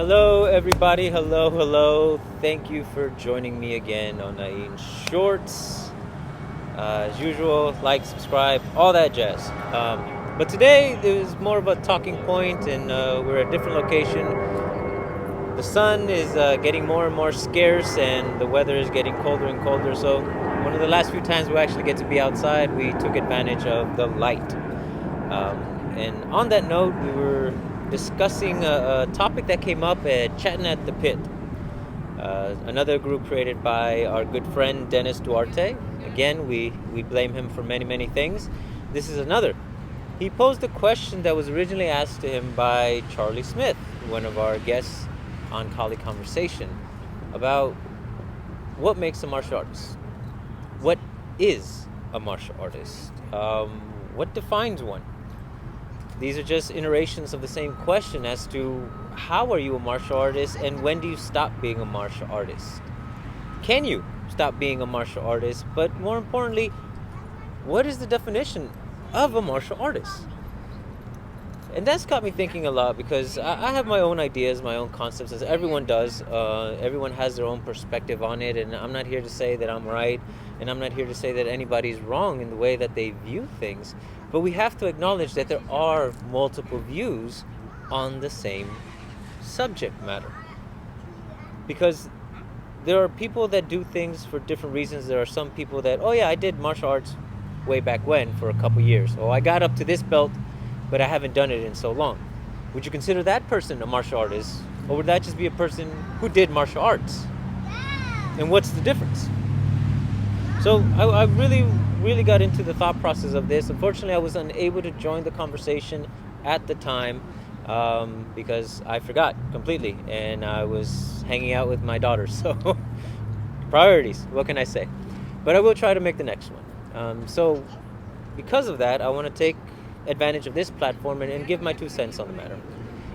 Hello, everybody. Hello. Thank you for joining me again on Nain Shorts. As usual, like, subscribe, all that jazz. But today there's more of a talking point, and we're at a different location. The sun is getting more and more scarce, and the weather is getting colder and colder. So, one of the last few times we actually get to be outside, we took advantage of the light. And on that note, we were discussing a topic that came up at Chatting at the Pit, another group created by our good friend Dennis Duarte. Again, we blame him for many things. This is another. He posed a question that was originally asked to him by Charlie Smith, one of our guests on Konversation, about what makes a martial artist. What is a martial artist? What defines one? These are just iterations of the same question as to how are you a martial artist and when do you stop being a martial artist? Can you stop being a martial artist? But more importantly, what is the definition of a martial artist? And that's got me thinking a lot because I have my own ideas, my own concepts, as everyone does. Everyone has their own perspective on it, and I'm not here to say that I'm right, and I'm not here to say that anybody's wrong in the way that they view things. But we have to acknowledge that there are multiple views on the same subject matter. Because there are people that do things for different reasons. There are some people that, oh yeah, I did martial arts way back when for a couple years. Oh, I got up to this belt, but I haven't done it in so long. Would you consider that person a martial artist? Or would that just be a person who did martial arts? And what's the difference? So I really got into the thought process of this. Unfortunately, I was unable to join the conversation at the time because I forgot completely. And I was hanging out with my daughter. So priorities, what can I say? But I will try to make the next one. So because of that, I want to take advantage of this platform and give my 2 cents on the matter.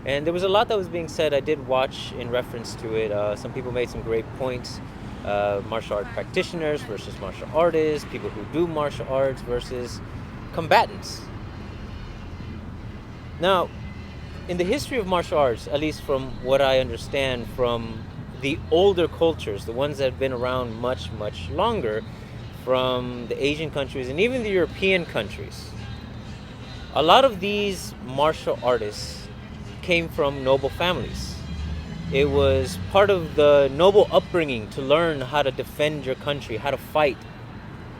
And there was a lot that was being said. I did watch in reference to it. Some people made some great points. Martial art practitioners versus martial artists, people who do martial arts versus combatants. Now, in the history of martial arts, at least from what I understand from the older cultures, the ones that have been around much longer, from the Asian countries and even the European countries, a lot of these martial artists came from noble families. It was part of the noble upbringing to learn how to defend your country, how to fight,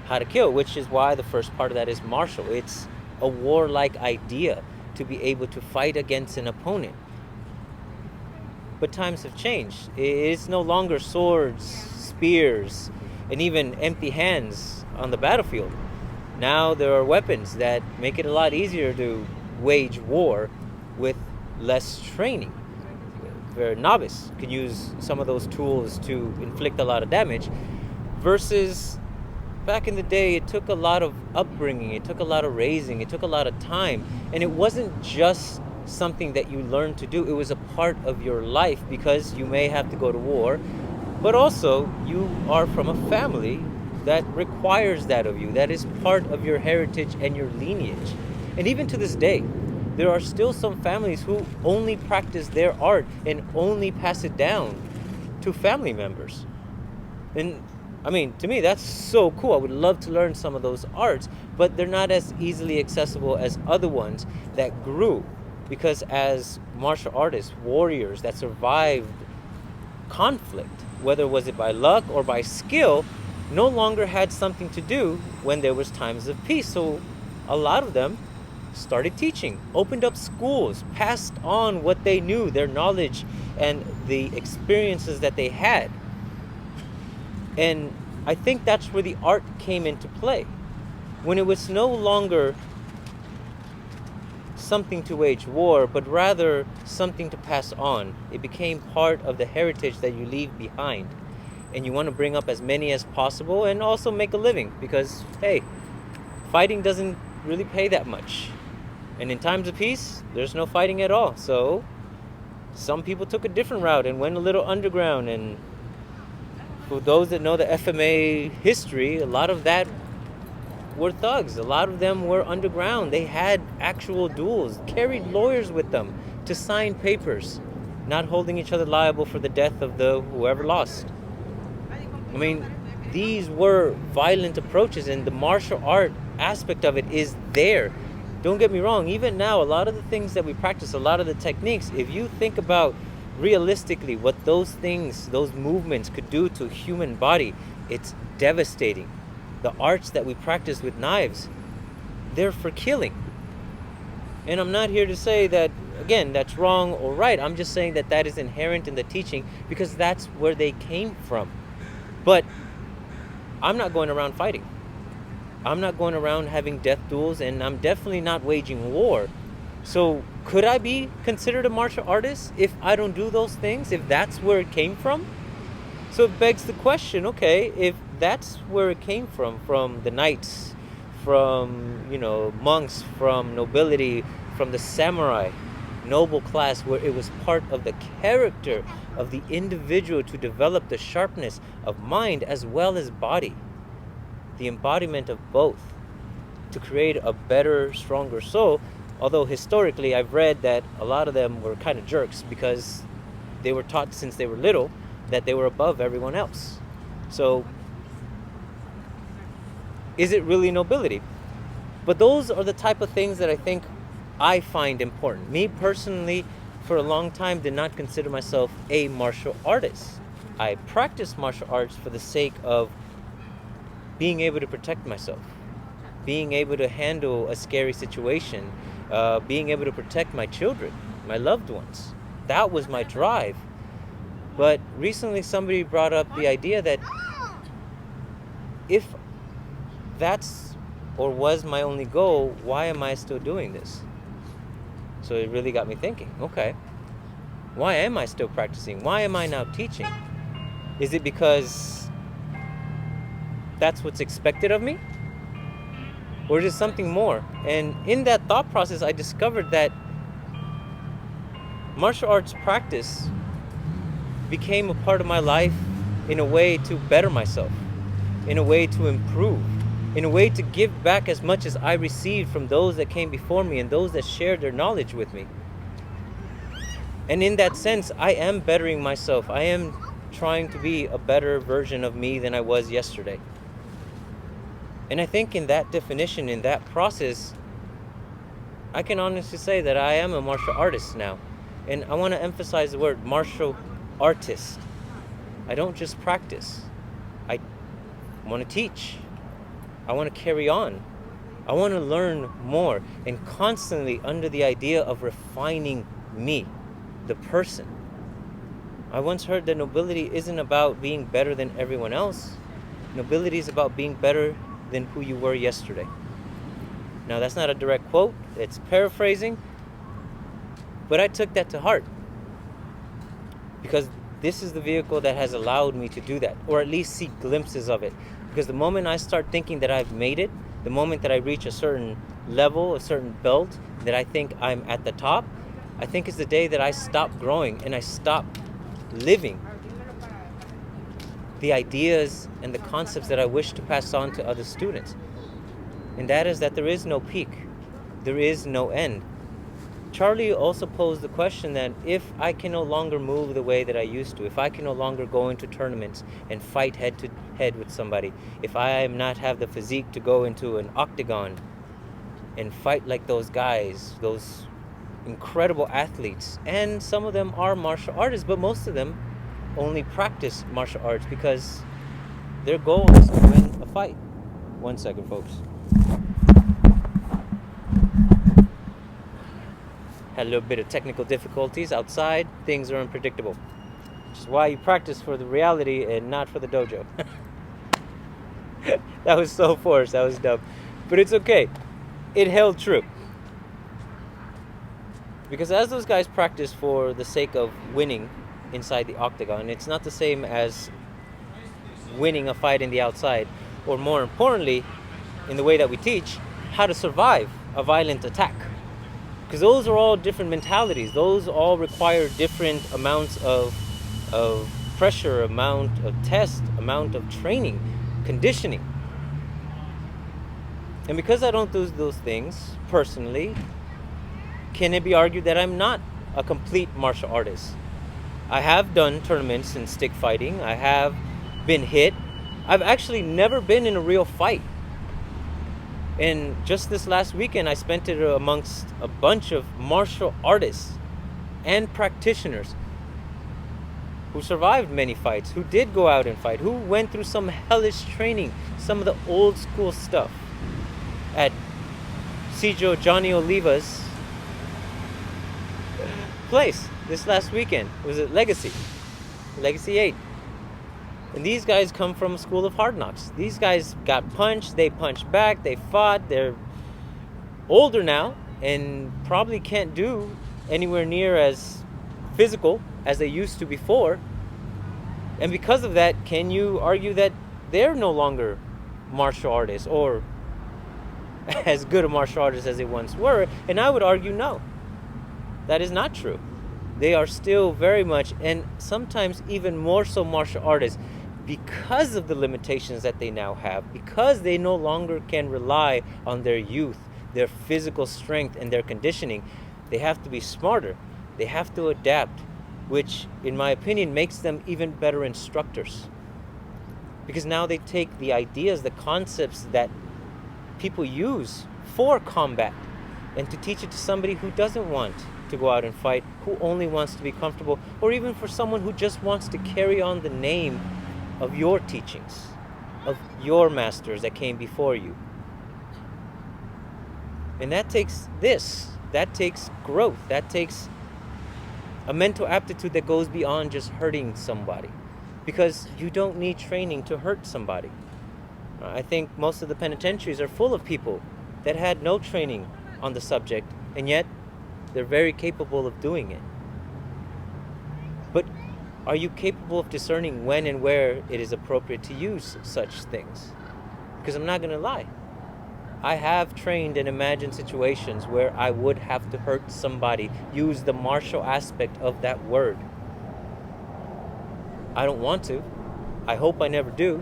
how to kill, which is why the first part of that is martial. It's a warlike idea to be able to fight against an opponent. But times have changed. It's no longer swords, spears, and even empty hands on the battlefield. Now there are weapons that make it a lot easier to wage war with less training. Where a novice can use some of those tools to inflict a lot of damage, versus back in the day, it took a lot of upbringing, it took a lot of raising, it took a lot of time, and it wasn't just something that you learned to do. It was a part of your life because you may have to go to war, but also you are from a family that requires that of you. That is part of your heritage and your lineage. And even to this day, there are still some families who only practice their art and only pass it down to family members. And I mean, to me, that's so cool. I would love to learn some of those arts, but they're not as easily accessible as other ones that grew. Because as martial artists, warriors that survived conflict, whether was it by luck or by skill, no longer had something to do when there was times of peace. So a lot of them started teaching, opened up schools, passed on what they knew, their knowledge and the experiences that they had. And I think that's where the art came into play. When it was no longer something to wage war, but rather something to pass on. It became part of the heritage that you leave behind. And you want to bring up as many as possible and also make a living because, hey, fighting doesn't really pay that much. And in times of peace, there's no fighting at all. So some people took a different route and went a little underground. And for those that know the FMA history, a lot of that were thugs. A lot of them were underground. They had actual duels, carried lawyers with them to sign papers. not holding each other liable for the death of the whoever lost. I mean, these were violent approaches, and the martial art aspect of it is there. Don't get me wrong, even now, a lot of the things that we practice, a lot of the techniques, if you think about realistically what those things, those movements could do to a human body, it's devastating. The arts that we practice with knives, they're for killing. And I'm not here to say that, again, that's wrong or right. I'm just saying that that is inherent in the teaching because that's where they came from. But I'm not going around fighting. I'm not going around having death duels, and I'm definitely not waging war. So could I be considered a martial artist if I don't do those things, if that's where it came from? So it begs the question, okay, if that's where it came from the knights, from, monks, from nobility, from the samurai, noble class, where it was part of the character of the individual to develop the sharpness of mind as well as body, the embodiment of both, to create a better, stronger soul. Although historically I've read that a lot of them were kind of jerks because they were taught since they were little that they were above everyone else. So is it really nobility? But those are the type of things that I think I find important. Me personally, for a long time, did not consider myself a martial artist. I practiced martial arts for the sake of being able to protect myself, being able to handle a scary situation, being able to protect my children, my loved ones. That was my drive. But recently somebody brought up the idea that if that's or was my only goal, why am I still doing this? So it really got me thinking, okay, why am I still practicing? Why am I now teaching? Is it because that's what's expected of me? Or is it something more? And in that thought process, I discovered that martial arts practice became a part of my life in a way to better myself, in a way to improve, in a way to give back as much as I received from those that came before me and those that shared their knowledge with me. And in that sense, I am bettering myself. I am trying to be a better version of me than I was yesterday. And I think in that definition, in that process, I can honestly say that I am a martial artist now. And I want to emphasize the word martial artist. I don't just practice. I want to teach. I want to carry on. I want to learn more, and constantly under the idea of refining me, the person. I once heard that nobility isn't about being better than everyone else. Nobility is about being better than who you were yesterday. Now, that's not a direct quote. It's paraphrasing. But I took that to heart, because this is the vehicle that has allowed me to do that, or at least see glimpses of it. Because the moment I start thinking that I've made it, the moment that I reach a certain level, a certain belt, that I think I'm at the top, I think is the day that I stop growing and I stop living the ideas and the concepts that I wish to pass on to other students. And that is that there is no peak. There is no end. Charlie also posed the question that if I can no longer move the way that I used to, if I can no longer go into tournaments and fight head to head with somebody, if I am not have the physique to go into an octagon and fight like those guys, those incredible athletes, and some of them are martial artists, but most of them only practice martial arts because their goal is to win a fight. 1 second, folks. Had a little bit of technical difficulties outside. Things are unpredictable, which is why you practice for the reality and not for the dojo. That was so forced. That was dumb. But it's okay. It held true. Because as those guys practice for the sake of winning inside the octagon, it's not the same as winning a fight in the outside, or more importantly, in the way that we teach, how to survive a violent attack. Because those are all different mentalities. Those all require different amounts of pressure, amount of test, amount of training, conditioning. And because I don't do those things personally, can it be argued that I'm not a complete martial artist? I have done tournaments in stick fighting. I have been hit. I've actually never been in a real fight. And just this last weekend, I spent it amongst a bunch of martial artists and practitioners who survived many fights, who did go out and fight, who went through some hellish training, some of the old school stuff at Sijo Johnny Oliva's place this last weekend. It was at Legacy 8. And these guys come from a school of hard knocks. These guys got punched, they punched back, they fought. They're older now and probably can't do anywhere near as physical as they used to before. And because of that, can you argue that they're no longer martial artists or as good a martial artists as they once were? And I would argue no. That is not true. They are still very much, and sometimes even more so, martial artists, because of the limitations that they now have, because they no longer can rely on their youth, their physical strength, and their conditioning. They have to be smarter. They have to adapt, which, in my opinion, makes them even better instructors. Because now they take the ideas, the concepts that people use for combat, and to teach it to somebody who doesn't want to go out and fight, who only wants to be comfortable, or even for someone who just wants to carry on the name of your teachings, of your masters that came before you. And that takes growth, that takes a mental aptitude that goes beyond just hurting somebody, because you don't need training to hurt somebody. I think most of the penitentiaries are full of people that had no training on the subject, and yet they're very capable of doing it. But are you capable of discerning when and where it is appropriate to use such things? Because I'm not going to lie. I have trained and imagined situations where I would have to hurt somebody, use the martial aspect of that word. I don't want to. I hope I never do.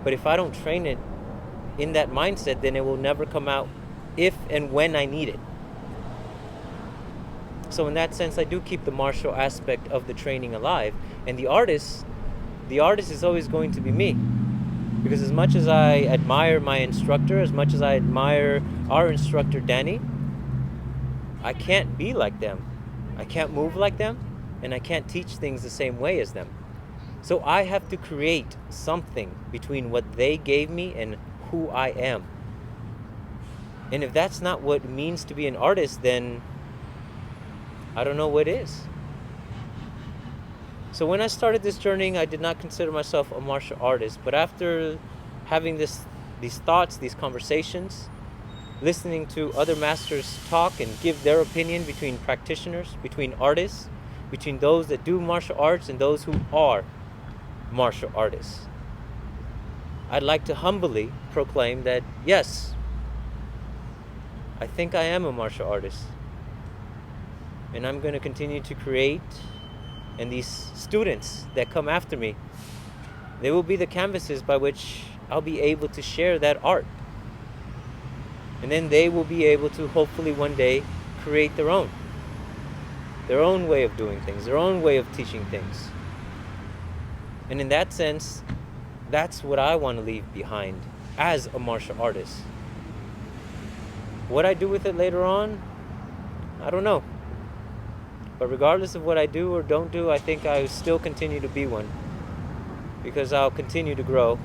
But if I don't train it in that mindset, then it will never come out if and when I need it. So in that sense, I do keep the martial aspect of the training alive. And the artist is always going to be me. Because as much as I admire my instructor, as much as I admire our instructor, Danny, I can't be like them. I can't move like them, and I can't teach things the same way as them. So I have to create something between what they gave me and who I am. And if that's not what it means to be an artist, then I don't know what is. So when I started this journey, I did not consider myself a martial artist. But after having these thoughts, these conversations, listening to other masters talk and give their opinion between practitioners, between artists, between those that do martial arts and those who are martial artists, I'd like to humbly proclaim that, yes, I think I am a martial artist. And I'm going to continue to create. And these students that come after me, they will be the canvases by which I'll be able to share that art. And then they will be able to hopefully one day create their own way of doing things, their own way of teaching things. And in that sense, that's what I want to leave behind as a martial artist. What I do with it later on, I don't know. But regardless of what I do or don't do, I think I will still continue to be one. Because I'll continue to grow.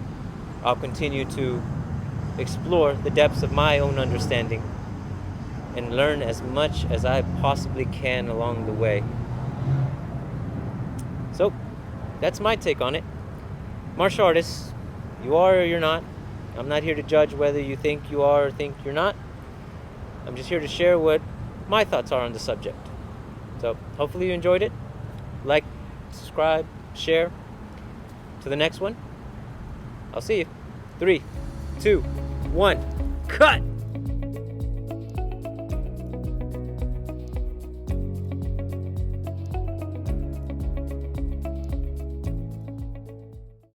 I'll continue to explore the depths of my own understanding and learn as much as I possibly can along the way. So, that's my take on it. Martial artists, you are or you're not. I'm not here to judge whether you think you are or think you're not. I'm just here to share what my thoughts are on the subject. So hopefully you enjoyed it. Like, subscribe, share. To the next one, I'll see you. 3, 2, 1, cut!